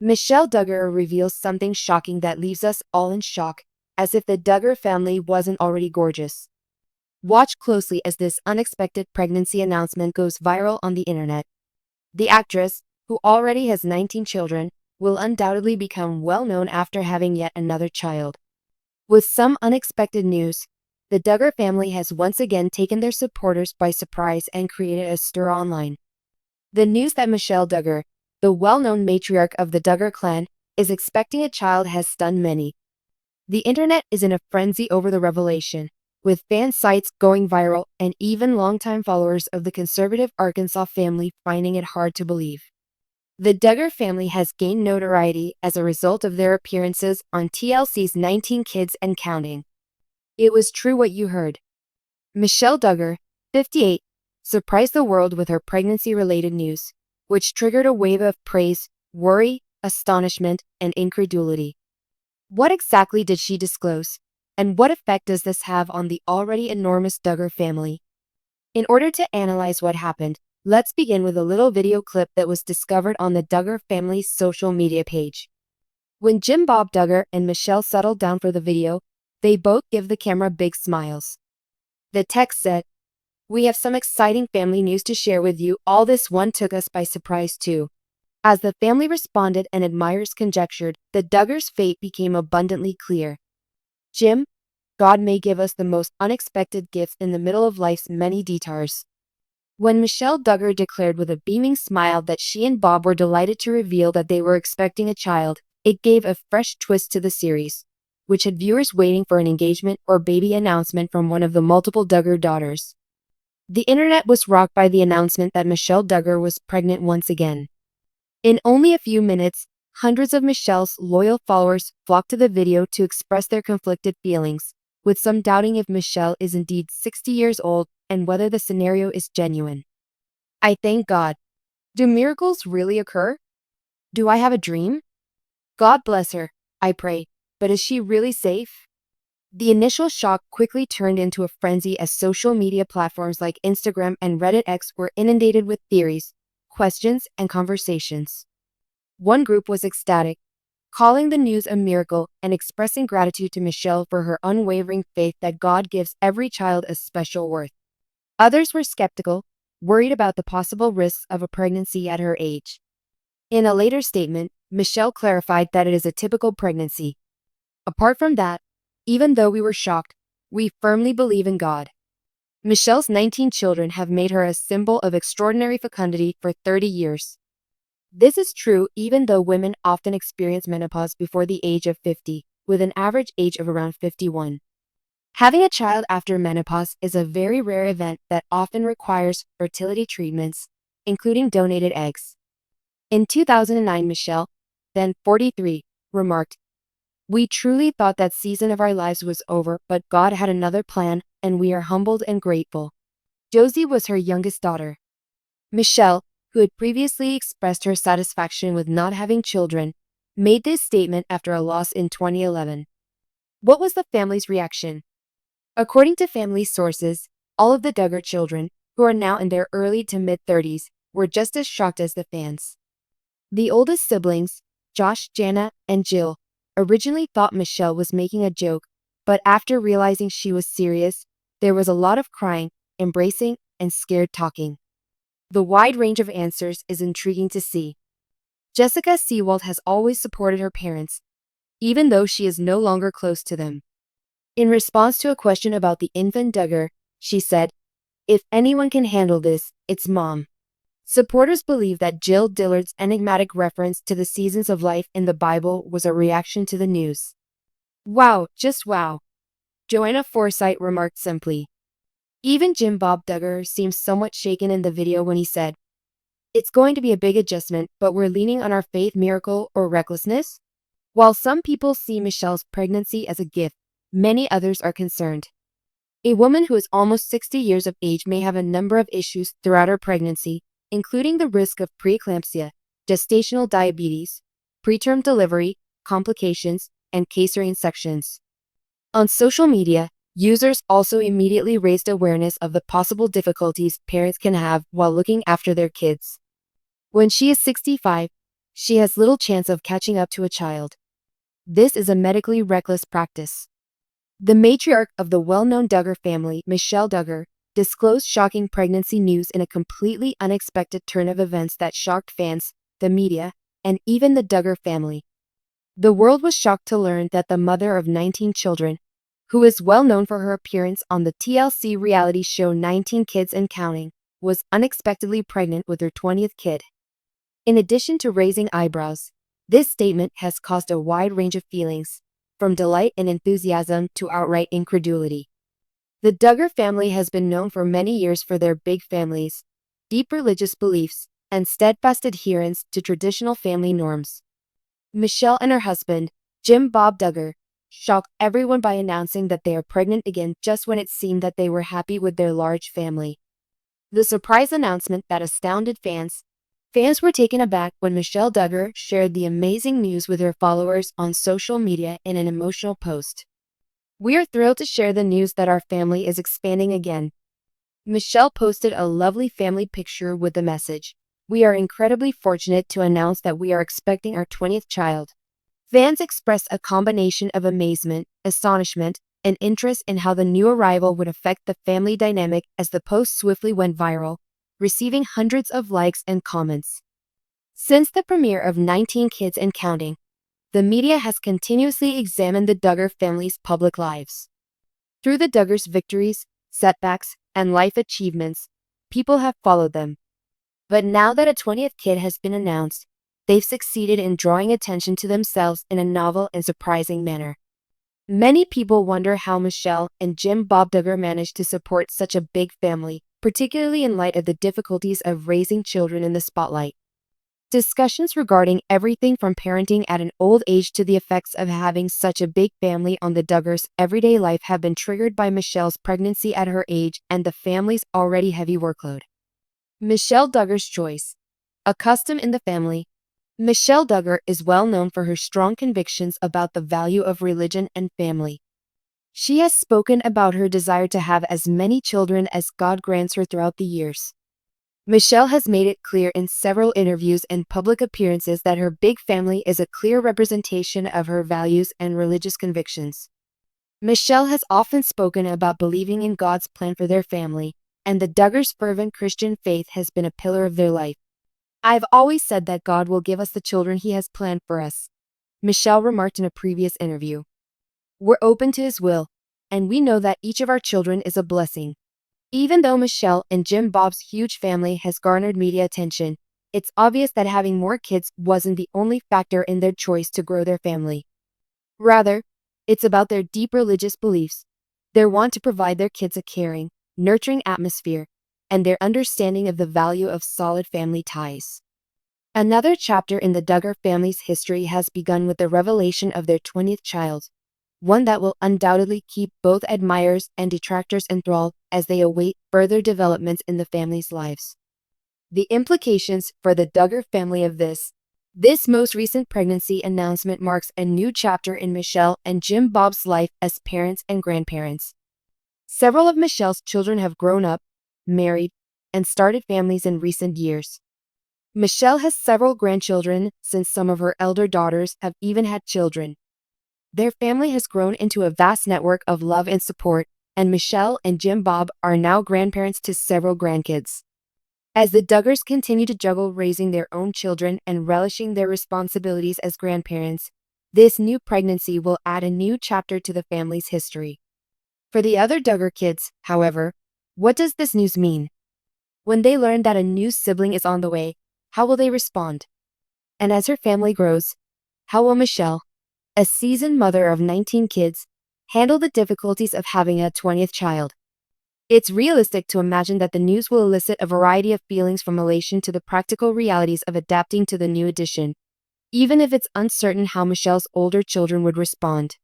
Michelle Duggar reveals something shocking that leaves us all in shock, as if the Duggar family wasn't already gorgeous. Watch closely as this unexpected pregnancy announcement goes viral on the internet. The actress, who already has 19 children, will undoubtedly become well known after having yet another child. With some unexpected news, the Duggar family has once again taken their supporters by surprise and created a stir online. The news that Michelle Duggar, the well-known matriarch of the Duggar clan, is expecting a child has stunned many. The internet is in a frenzy over the revelation, with fan sites going viral and even longtime followers of the conservative Arkansas family finding it hard to believe. The Duggar family has gained notoriety as a result of their appearances on TLC's 19 Kids and Counting. It was true what you heard. Michelle Duggar, 58, surprised the world with her pregnancy-related news, which triggered a wave of praise, worry, astonishment, and incredulity. What exactly did she disclose, and what effect does this have on the already enormous Duggar family? In order to analyze what happened, let's begin with a little video clip that was discovered on the Duggar family's social media page. When Jim Bob Duggar and Michelle settled down for the video, they both give the camera big smiles. The text said, "We have some exciting family news to share with you. All this one took us by surprise too." As the family responded and admirers conjectured, the Duggars' fate became abundantly clear. Jim, God may give us the most unexpected gifts in the middle of life's many detours. When Michelle Duggar declared with a beaming smile that she and Bob were delighted to reveal that they were expecting a child, it gave a fresh twist to the series, which had viewers waiting for an engagement or baby announcement from one of the multiple Duggar daughters. The internet was rocked by the announcement that Michelle Duggar was pregnant once again. In only a few minutes, hundreds of Michelle's loyal followers flocked to the video to express their conflicted feelings, with some doubting if Michelle is indeed 60 years old and whether the scenario is genuine. I thank God. Do miracles really occur? Do I have a dream? God bless her, I pray, but is she really safe? The initial shock quickly turned into a frenzy as social media platforms like Instagram and Reddit X were inundated with theories, questions, and conversations. One group was ecstatic, calling the news a miracle and expressing gratitude to Michelle for her unwavering faith that God gives every child a special worth. Others were skeptical, worried about the possible risks of a pregnancy at her age. In a later statement, Michelle clarified that it is a typical pregnancy. Apart from that, even though we were shocked, we firmly believe in God. Michelle's 19 children have made her a symbol of extraordinary fecundity for 30 years. This is true even though women often experience menopause before the age of 50, with an average age of around 51. Having a child after menopause is a very rare event that often requires fertility treatments, including donated eggs. In 2009, Michelle, then 43, remarked, "We truly thought that season of our lives was over, but God had another plan, and we are humbled and grateful." Josie was her youngest daughter. Michelle, who had previously expressed her satisfaction with not having children, made this statement after a loss in 2011. What was the family's reaction? According to family sources, all of the Duggar children, who are now in their early to mid-30s, were just as shocked as the fans. The oldest siblings, Josh, Jannah, and Jill, originally thought Michelle was making a joke, but after realizing she was serious, there was a lot of crying, embracing, and scared talking. The wide range of answers is intriguing to see. Jessica Seewald has always supported her parents, even though she is no longer close to them. In response to a question about the infant Duggar, she said, "If anyone can handle this, it's Mom." Supporters believe that Jill Dillard's enigmatic reference to the seasons of life in the Bible was a reaction to the news. "Wow, just wow," Johanna Forsyth remarked simply. Even Jim Bob Duggar seemed somewhat shaken in the video when he said, "It's going to be a big adjustment, but we're leaning on our faith, miracle, or recklessness." While some people see Michelle's pregnancy as a gift, many others are concerned. A woman who is almost 60 years of age may have a number of issues throughout her pregnancy, including the risk of preeclampsia, gestational diabetes, preterm delivery, complications, and cesarean sections. On social media, users also immediately raised awareness of the possible difficulties parents can have while looking after their kids. When she is 65, she has little chance of catching up to a child. This is a medically reckless practice. The matriarch of the well-known Duggar family, Michelle Duggar, disclosed shocking pregnancy news in a completely unexpected turn of events that shocked fans, the media, and even the Duggar family. The world was shocked to learn that the mother of 19 children, who is well known for her appearance on the TLC reality show 19 Kids and Counting, was unexpectedly pregnant with her 20th kid. In addition to raising eyebrows, this statement has caused a wide range of feelings, from delight and enthusiasm to outright incredulity. The Duggar family has been known for many years for their big families, deep religious beliefs, and steadfast adherence to traditional family norms. Michelle and her husband, Jim Bob Duggar, shocked everyone by announcing that they are pregnant again just when it seemed that they were happy with their large family. The surprise announcement that astounded fans. Fans were taken aback when Michelle Duggar shared the amazing news with her followers on social media in an emotional post. "We are thrilled to share the news that our family is expanding again." Michelle posted a lovely family picture with the message, "We are incredibly fortunate to announce that we are expecting our 20th child." Fans expressed a combination of amazement, astonishment, and interest in how the new arrival would affect the family dynamic as the post swiftly went viral, receiving hundreds of likes and comments. Since the premiere of 19 Kids and Counting, the media has continuously examined the Duggar family's public lives. Through the Duggars' victories, setbacks, and life achievements, people have followed them. But now that a 20th kid has been announced, they've succeeded in drawing attention to themselves in a novel and surprising manner. Many people wonder how Michelle and Jim Bob Duggar managed to support such a big family, particularly in light of the difficulties of raising children in the spotlight. Discussions regarding everything from parenting at an old age to the effects of having such a big family on the Duggars' everyday life have been triggered by Michelle's pregnancy at her age and the family's already heavy workload. Michelle Duggar's choice. A custom in the family. Michelle Duggar is well known for her strong convictions about the value of religion and family. She has spoken about her desire to have as many children as God grants her throughout the years. Michelle has made it clear in several interviews and public appearances that her big family is a clear representation of her values and religious convictions. Michelle has often spoken about believing in God's plan for their family, and the Duggars' fervent Christian faith has been a pillar of their life. "I've always said that God will give us the children He has planned for us," Michelle remarked in a previous interview. "We're open to His will, and we know that each of our children is a blessing." Even though Michelle and Jim Bob's huge family has garnered media attention, it's obvious that having more kids wasn't the only factor in their choice to grow their family. Rather, it's about their deep religious beliefs, their want to provide their kids a caring, nurturing atmosphere, and their understanding of the value of solid family ties. Another chapter in the Duggar family's history has begun with the revelation of their 20th child, one that will undoubtedly keep both admirers and detractors enthralled as they await further developments in the family's lives. The implications for the Duggar family of this most recent pregnancy announcement marks a new chapter in Michelle and Jim Bob's life as parents and grandparents. Several of Michelle's children have grown up, married, and started families in recent years. Michelle has several grandchildren since some of her elder daughters have even had children. Their family has grown into a vast network of love and support, and Michelle and Jim Bob are now grandparents to several grandkids. As the Duggars continue to juggle raising their own children and relishing their responsibilities as grandparents, this new pregnancy will add a new chapter to the family's history. For the other Duggar kids, however, what does this news mean? When they learn that a new sibling is on the way, how will they respond? And as her family grows, how will Michelle, a seasoned mother of 19 kids, handle the difficulties of having a 20th child? It's realistic to imagine that the news will elicit a variety of feelings from elation to the practical realities of adapting to the new addition, even if it's uncertain how Michelle's older children would respond.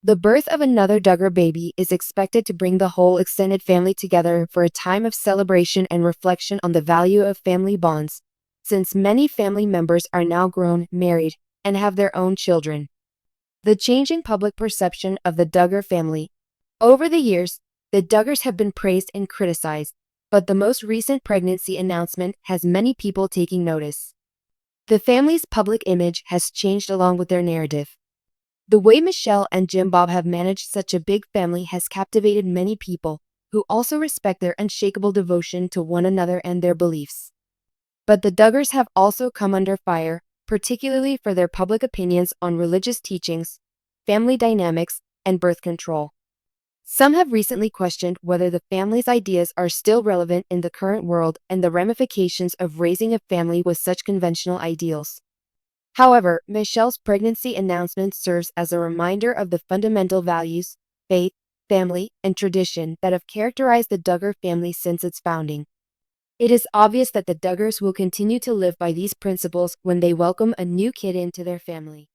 The birth of another Duggar baby is expected to bring the whole extended family together for a time of celebration and reflection on the value of family bonds, since many family members are now grown, married, and have their own children. The changing public perception of the Duggar family. Over the years, the Duggars have been praised and criticized, but the most recent pregnancy announcement has many people taking notice. The family's public image has changed along with their narrative. The way Michelle and Jim Bob have managed such a big family has captivated many people, who also respect their unshakable devotion to one another and their beliefs. But the Duggars have also come under fire, particularly for their public opinions on religious teachings, family dynamics, and birth control. Some have recently questioned whether the family's ideas are still relevant in the current world and the ramifications of raising a family with such conventional ideals. However, Michelle's pregnancy announcement serves as a reminder of the fundamental values, faith, family, and tradition that have characterized the Duggar family since its founding. It is obvious that the Duggars will continue to live by these principles when they welcome a new kid into their family.